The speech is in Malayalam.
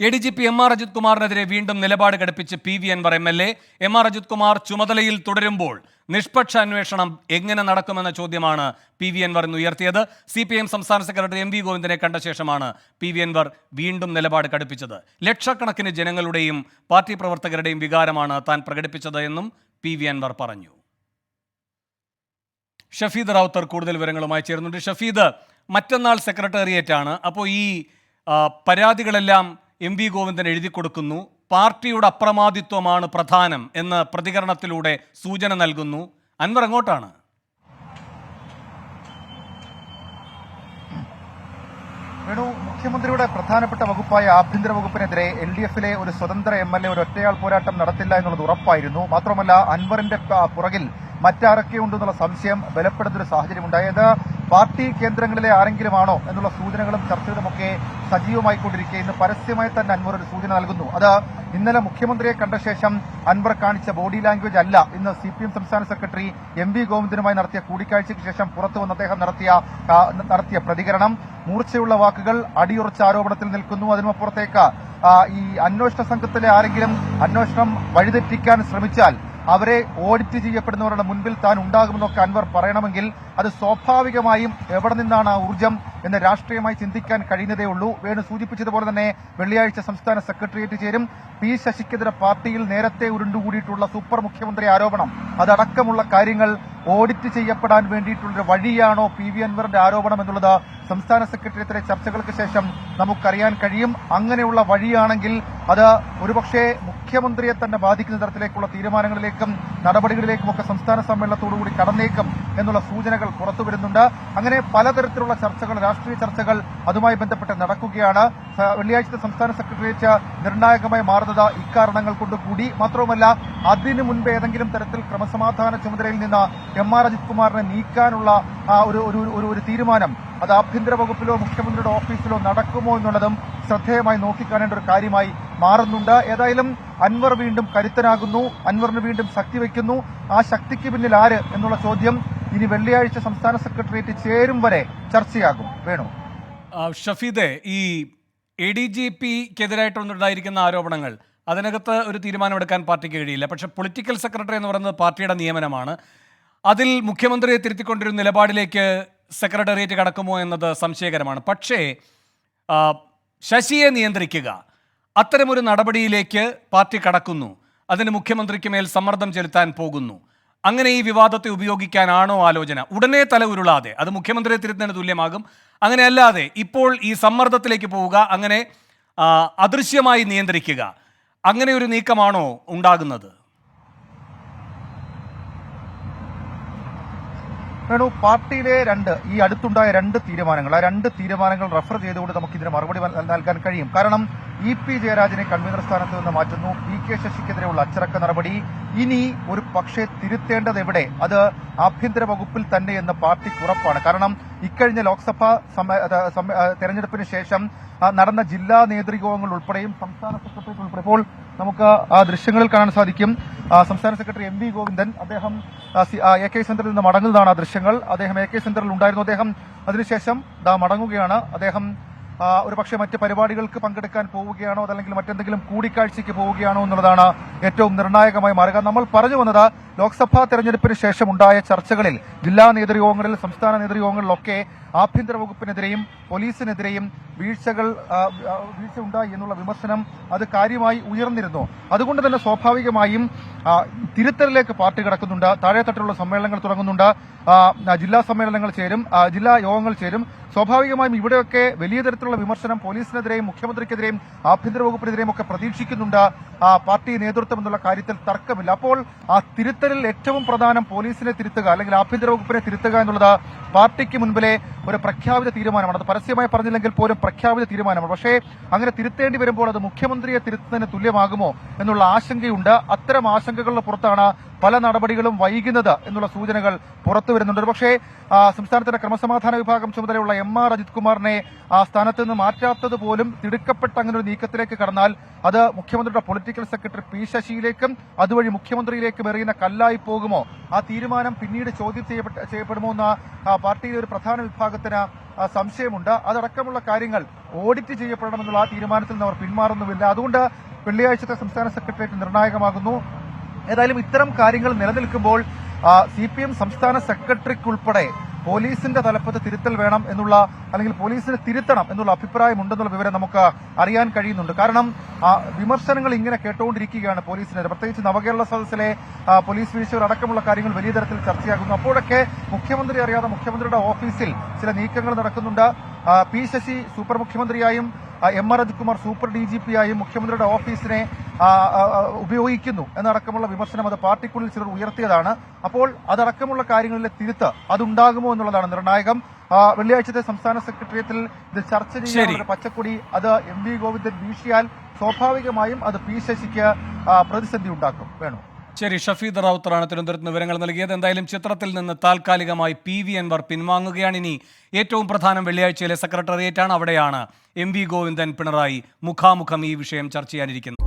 ADGP MR അജിത് കുമാറിനെതിരെ വീണ്ടും നിലപാട് ഘടിപ്പിച്ച് PV Anwar MLA. MR Ajith Kumar ചുമതലയിൽ തുടരുമ്പോൾ നിഷ്പക്ഷ അന്വേഷണം എങ്ങനെ നടക്കുമെന്ന ചോദ്യമാണ് PV അൻവർ ഇന്ന് ഉയർത്തിയത്. CPM സംസ്ഥാന സെക്രട്ടറി MV ഗോവിന്ദനെ കണ്ട ശേഷമാണ് PV അൻവർ വീണ്ടും നിലപാട് ഘടിപ്പിച്ചത്. ലക്ഷക്കണക്കിന് ജനങ്ങളുടെയും പാർട്ടി പ്രവർത്തകരുടെയും വികാരമാണ് താൻ പ്രകടിപ്പിച്ചത് എന്നും PV അൻവർ പറഞ്ഞു. ഷഫീദ് റാവുത്തർ കൂടുതൽ വിവരങ്ങളുമായി ചേർന്നുണ്ട്. ഷഫീദ്, മറ്റന്നാൾ സെക്രട്ടേറിയറ്റ് ആണ്. അപ്പോൾ ഈ പരാതികളെല്ലാം MV ഗോവിന്ദൻ എഴുതി കൊടുക്കുന്നു. പാർട്ടിയുടെ അപ്രമാദിത്വമാണ് പ്രധാനം എന്ന് പ്രതികരണത്തിലൂടെ സൂചന നൽകുന്നു. അൻവർ എങ്ങോട്ടാണ്? വേണു, മുഖ്യമന്ത്രിയുടെ പ്രധാനപ്പെട്ട വകുപ്പായ ആഭ്യന്തര വകുപ്പിനെതിരെ LDF-ലെ ഒരു സ്വതന്ത്ര MLA ഒരു ഒറ്റയാൾ പോരാട്ടം നടത്തില്ല എന്നുള്ളത് ഉറപ്പായിരുന്നു. മാത്രമല്ല, അൻവറിന്റെ പുറകിൽ മറ്റാരൊക്കെ ഉണ്ടെന്നുള്ള സംശയം ബലപ്പെടുന്നൊരു സാഹചര്യം ഉണ്ടായത് പാർട്ടി കേന്ദ്രങ്ങളിലെ ആരെങ്കിലുമാണോ എന്നുള്ള സൂചനകളും ചർച്ചകളുമൊക്കെ സജീവമായിക്കൊണ്ടിരിക്കെ ഇന്ന് പരസ്യമായി തന്നെ അൻവർ ഒരു സൂചന നൽകുന്നു. അത് ഇന്നലെ മുഖ്യമന്ത്രിയെ കണ്ട ശേഷം അൻവർ കാണിച്ച ബോഡി ലാംഗ്വേജ് അല്ല ഇന്ന് CPM സംസ്ഥാന സെക്രട്ടറി MV ഗോവിന്ദനുമായി നടത്തിയ കൂടിക്കാഴ്ചയ്ക്ക് ശേഷം പുറത്തു വന്ന് അദ്ദേഹം നടത്തിയ പ്രതികരണം. മൂർച്ചയുള്ള വാക്കുകൾ, അടിയുറച്ച ആരോപണത്തിൽ നിൽക്കുന്നു. അതിനുമപ്പുറത്തേക്ക് ഈ അന്വേഷണ സംഘത്തിലെ ആരെങ്കിലും അന്വേഷണം വഴിതെറ്റിക്കാൻ ശ്രമിച്ചാൽ അവരെ ഓഡിറ്റ് ചെയ്യപ്പെടുന്നവരുടെ മുൻപിൽ താൻ ഉണ്ടാകുമെന്നൊക്കെ അൻവർ പറയണമെങ്കിൽ അത് സ്വാഭാവികമായും എവിടെ നിന്നാണ് ആ ഊർജ്ജം എന്ന് രാഷ്ട്രീയമായി ചിന്തിക്കാൻ കഴിയുന്നതേ ഉള്ളൂ. വേണു സൂചിപ്പിച്ചതുപോലെ തന്നെ വെള്ളിയാഴ്ച സംസ്ഥാന സെക്രട്ടേറിയറ്റ് ചേരും. P ശശിക്കെതിരെ പാർട്ടിയിൽ നേരത്തെ ഉരുണ്ടുകൂടിയിട്ടുള്ള സൂപ്പർ മുഖ്യമന്ത്രി ആരോപണം അതടക്കമുള്ള കാര്യങ്ങൾ ഓഡിറ്റ് ചെയ്യപ്പെടാൻ വേണ്ടിയിട്ടുള്ളൊരു വഴിയാണോ PV അൻവറിന്റെ ആരോപണം എന്നുള്ളത് സംസ്ഥാന സെക്രട്ടേറിയറ്റിലെ ചർച്ചകൾക്ക് ശേഷം നമുക്കറിയാൻ കഴിയും. അങ്ങനെയുള്ള വഴിയാണെങ്കിൽ അത് ഒരുപക്ഷെ മുഖ്യമന്ത്രിയെ തന്നെ ബാധിക്കുന്ന തരത്തിലേക്കുള്ള തീരുമാനങ്ങളിലേക്കും നടപടികളിലേക്കുമൊക്കെ സംസ്ഥാന സമ്മേളനത്തോടുകൂടി കടന്നേക്കും എന്നുള്ള സൂചനകൾ പുറത്തുവരുന്നുണ്ട്. അങ്ങനെ പലതരത്തിലുള്ള ചർച്ചകൾ, രാഷ്ട്രീയ ചർച്ചകൾ അതുമായി ബന്ധപ്പെട്ട് നടക്കുകയാണ്. വെള്ളിയാഴ്ചത്തെ സംസ്ഥാന സെക്രട്ടേറിയറ്റ് നിർണായകമായി മാറുന്നത് ഇക്കാരണങ്ങൾ കൊണ്ട് കൂടി. മാത്രവുമല്ല, അതിനു മുൻപ് ഏതെങ്കിലും തരത്തിൽ ക്രമസമാധാന ചുമതലയിൽ നിന്ന് MR അജിത് കുമാറിനെ നീക്കാനുള്ള ഒരു തീരുമാനം അത് ആഭ്യന്തര വകുപ്പിലോ മുഖ്യമന്ത്രിയുടെ ഓഫീസിലോ നടക്കുമോ എന്നുള്ളതും ശ്രദ്ധേയമായി നോക്കിക്കാണേണ്ട ഒരു കാര്യമായി മാറുന്നുണ്ട്. ഏതായാലും അൻവർ വീണ്ടും കരുത്തനാകുന്നു, അൻവറിന് വീണ്ടും ശക്തി വയ്ക്കുന്നു. ആ ശക്തിക്ക് പിന്നിൽ ആര് എന്നുള്ള ചോദ്യം ഇനി വെള്ളിയാഴ്ച സംസ്ഥാന സെക്രട്ടേറിയറ്റ് ചേരും വരെ ചർച്ചയാകും. വേണു, ഷഫീദെ, ഈ ADGP-ക്കെതിരായിട്ടുണ്ടായിരിക്കുന്ന ആരോപണങ്ങൾ അതിനകത്ത് ഒരു തീരുമാനമെടുക്കാൻ പാർട്ടിക്ക് കഴിയില്ല. പക്ഷേ പൊളിറ്റിക്കൽ സെക്രട്ടറി എന്ന് പറയുന്നത് പാർട്ടിയുടെ നിയമനമാണ്. അതിൽ മുഖ്യമന്ത്രിയെ തിരുത്തിക്കൊണ്ടൊരു നിലപാടിലേക്ക് സെക്രട്ടേറിയറ്റ് കടക്കുമോ എന്നത് സംശയകരമാണ്. പക്ഷേ ശശിയെ നിയന്ത്രിക്കുക, അത്തരമൊരു നടപടിയിലേക്ക് പാർട്ടി കടക്കുന്നു. അതിന് മുഖ്യമന്ത്രിക്ക് മേൽ സമ്മർദ്ദം ചെലുത്താൻ പോകുന്നു. അങ്ങനെ ഈ വിവാദത്തെ ഉപയോഗിക്കാനാണോ ആലോചന? ഉടനെ തല ഉരുളാതെ, അത് മുഖ്യമന്ത്രിയെ തിരുത്തുന്നതിന് തുല്യമാകും. അങ്ങനെയല്ലാതെ ഇപ്പോൾ ഈ സമ്മർദ്ദത്തിലേക്ക് പോവുക, അങ്ങനെ അദൃശ്യമായി നിയന്ത്രിക്കുക, അങ്ങനെ ഒരു നീക്കമാണോ ഉണ്ടാകുന്നത്? വേണു, പാർട്ടിയിലെ ഈ അടുത്തുണ്ടായ രണ്ട് തീരുമാനങ്ങൾ, ആ രണ്ട് തീരുമാനങ്ങൾ റെഫർ ചെയ്തുകൊണ്ട് നമുക്ക് ഇതിന് മറുപടി നൽകാൻ കഴിയും. കാരണം EP ജയരാജനെ കൺവീനർ സ്ഥാനത്ത് നിന്ന് മാറ്റുന്നു. PK ശശിക്കെതിരെയുള്ള അച്ചടക്ക നടപടി ഇനി ഒരു പക്ഷേ തിരുത്തേണ്ടത് എവിടെ? അത് ആഭ്യന്തര വകുപ്പിൽ തന്നെ എന്ന് പാർട്ടിക്ക് ഉറപ്പാണ്. കാരണം ഇക്കഴിഞ്ഞ ലോക്സഭാ തെരഞ്ഞെടുപ്പിന് ശേഷം നടന്ന ജില്ലാ നേതൃയോഗങ്ങൾ ഉൾപ്പെടെയും സംസ്ഥാന സെക്രട്ടേറിയറ്റ് ഉൾപ്പെടെ ഇപ്പോൾ നമുക്ക് ആ ദൃശ്യങ്ങളിൽ കാണാൻ സാധിക്കും. സംസ്ഥാന സെക്രട്ടറി MV ഗോവിന്ദൻ അദ്ദേഹം AK സെന്ററിൽ നിന്ന് മടങ്ങുന്നതാണ് ആ ദൃശ്യങ്ങൾ. അദ്ദേഹം AK സെന്ററിൽ ഉണ്ടായിരുന്നു. അദ്ദേഹം അതിനുശേഷം മടങ്ങുകയാണ്. അദ്ദേഹം ഒരുപക്ഷെ മറ്റ് പരിപാടികൾക്ക് പങ്കെടുക്കാൻ പോവുകയാണോ അതല്ലെങ്കിൽ മറ്റെന്തെങ്കിലും കൂടിക്കാഴ്ചയ്ക്ക് പോവുകയാണോ എന്നുള്ളതാണ് ഏറ്റവും നിർണായകമായി മാറുക. നമ്മൾ പറഞ്ഞു വന്നത് ലോക്സഭാ തെരഞ്ഞെടുപ്പിന് ശേഷം ഉണ്ടായ ചർച്ചകളിൽ, ജില്ലാ നേതൃയോഗങ്ങളിൽ, സംസ്ഥാന നേതൃയോഗങ്ങളിലൊക്കെ ആഭ്യന്തര വകുപ്പിനെതിരെയും പോലീസിനെതിരെയും വീഴ്ച ഉണ്ടായി എന്നുള്ള വിമർശനം അത് കാര്യമായി ഉയർന്നിരുന്നു. അതുകൊണ്ട് തന്നെ സ്വാഭാവികമായും തിരുത്തലിലേക്ക് പാർട്ടി കടക്കുന്നുണ്ട്. താഴെത്തട്ടിലുള്ള സമ്മേളനങ്ങൾ തുടങ്ങുന്നുണ്ട്. ജില്ലാ സമ്മേളനങ്ങൾ ചേരും, ജില്ലാ യോഗങ്ങൾ ചേരും. സ്വാഭാവികമായും ഇവിടെയൊക്കെ വലിയ തരത്തിലുള്ള വിമർശനം പോലീസിനെതിരെയും മുഖ്യമന്ത്രിക്കെതിരെയും ആഭ്യന്തര വകുപ്പിനെതിരെയും ഒക്കെ പ്രതീക്ഷിക്കുന്നുണ്ട് പാർട്ടി നേതൃത്വം എന്നുള്ള കാര്യത്തിൽ തർക്കമില്ല. അപ്പോൾ ആ തിരുത്തലിൽ ഏറ്റവും പ്രധാനം പോലീസിനെ തിരുത്തുക അല്ലെങ്കിൽ ആഭ്യന്തര വകുപ്പിനെ തിരുത്തുക എന്നുള്ളത് പാർട്ടിക്ക് മുൻപിലെ ഒരു പ്രഖ്യാപിത തീരുമാനമാണ്. അത് പരസ്യമായി പറഞ്ഞില്ലെങ്കിൽ പോലും പ്രഖ്യാപിത തീരുമാനമാണ്. പക്ഷേ അങ്ങനെ തിരുത്തേണ്ടി വരുമ്പോൾ അത് മുഖ്യമന്ത്രിയെ തിരുത്തുന്നതിന് തുല്യമാകുമോ എന്നുള്ള ആശങ്കയുണ്ട്. അത്തരം ആശങ്കകളുടെ പുറത്താണ് പല നടപടികളും വൈകുന്നത് എന്നുള്ള സൂചനകൾ പുറത്തു വരുന്നുണ്ട്. പക്ഷേ സംസ്ഥാനത്തിന്റെ ക്രമസമാധാന വിഭാഗം ചുമതലയുള്ള MR അജിത് കുമാറിനെ ആ സ്ഥാനത്ത് നിന്ന് മാറ്റാത്തത് പോലും തിടുക്കപ്പെട്ട അങ്ങനെ ഒരു നീക്കത്തിലേക്ക് കടന്നാൽ അത് മുഖ്യമന്ത്രിയുടെ പൊളിറ്റിക്കൽ സെക്രട്ടറി P ശശിയിലേക്കും അതുവഴി മുഖ്യമന്ത്രിയിലേക്കും എറിയുന്ന കല്ലായി പോകുമോ? ആ തീരുമാനം പിന്നീട് ചോദ്യം ചെയ്യപ്പെടുമോ എന്ന പാർട്ടിയിലെ ഒരു പ്രധാന വിഭാഗത്തിന് സംശയമുണ്ട്. അതടക്കമുള്ള കാര്യങ്ങൾ ഓഡിറ്റ് ചെയ്യപ്പെടണമെന്നുള്ള ആ തീരുമാനത്തിൽ നിന്ന് അവർ പിന്മാറുന്നുമില്ല. അതുകൊണ്ട് വെള്ളിയാഴ്ചത്തെ സംസ്ഥാന സെക്രട്ടേറിയറ്റ് നിർണായകമാകുന്നു. ഏതായാലും ഇത്തരം കാര്യങ്ങൾ നിലനിൽക്കുമ്പോൾ CPM സംസ്ഥാന സെക്രട്ടറിക്കുൾപ്പെടെ പോലീസിന്റെ തലപ്പത്ത് തിരുത്തൽ വേണം എന്നുള്ള അല്ലെങ്കിൽ പോലീസിനെ തിരുത്തണം എന്നുള്ള അഭിപ്രായമുണ്ടെന്നുള്ള വിവരം നമുക്ക് അറിയാൻ കഴിയുന്നുണ്ട്. കാരണം വിമർശനങ്ങൾ ഇങ്ങനെ കേട്ടുകൊണ്ടിരിക്കുകയാണ് പോലീസിനെതിരെ. പ്രത്യേകിച്ച് നവകേരള സദസ്സിലെ പോലീസ് വീഴ്ചകൾ അടക്കമുള്ള കാര്യങ്ങൾ വലിയ തരത്തിൽ ചർച്ചയാകുന്നു. അപ്പോഴൊക്കെ മുഖ്യമന്ത്രി അറിയാതെ മുഖ്യമന്ത്രിയുടെ ഓഫീസിൽ ചില നീക്കങ്ങൾ നടക്കുന്നുണ്ട്. P ശശി സൂപ്പർ മുഖ്യമന്ത്രിയായും MR Ajith Kumar super DGP ആയും മുഖ്യമന്ത്രിയുടെ ഓഫീസിനെ ഉപയോഗിക്കുന്നു എന്നടക്കമുള്ള വിമർശനം അത് പാർട്ടിക്കുള്ളിൽ ചിലർ ഉയർത്തിയതാണ്. അപ്പോൾ അതടക്കമുള്ള കാര്യങ്ങളിലെ തിരുത്ത് അതുണ്ടാകുമോ എന്നുള്ളതാണ് നിർണായകം. വെള്ളിയാഴ്ചത്തെ സംസ്ഥാന സെക്രട്ടേറിയറ്റിൽ ഇത് ചർച്ച ചെയ്യാനുള്ള പച്ചക്കൊടി അത് MV ഗോവിന്ദൻ വീശിയാൽ സ്വാഭാവികമായും അത് P ശശിക്ക് പ്രതിസന്ധി ഉണ്ടാക്കും. വേണു. ശരി, ഷഫീദ് റാവുത്തറാണ് തിരുവനന്തപുരത്ത് വിവരങ്ങൾ നൽകിയത്. എന്തായാലും ചിത്രത്തിൽ നിന്ന് താൽക്കാലികമായി PV അൻവർ പിൻവാങ്ങുകയാണ്. ഇനി ഏറ്റവും പ്രധാനം വെള്ളിയാഴ്ചയിലെ സെക്രട്ടേറിയറ്റാണ്. അവിടെയാണ് MV ഗോവിന്ദൻ പിണറായി മുഖാമുഖം ഈ വിഷയം ചർച്ച ചെയ്യാനിരിക്കുന്നത്.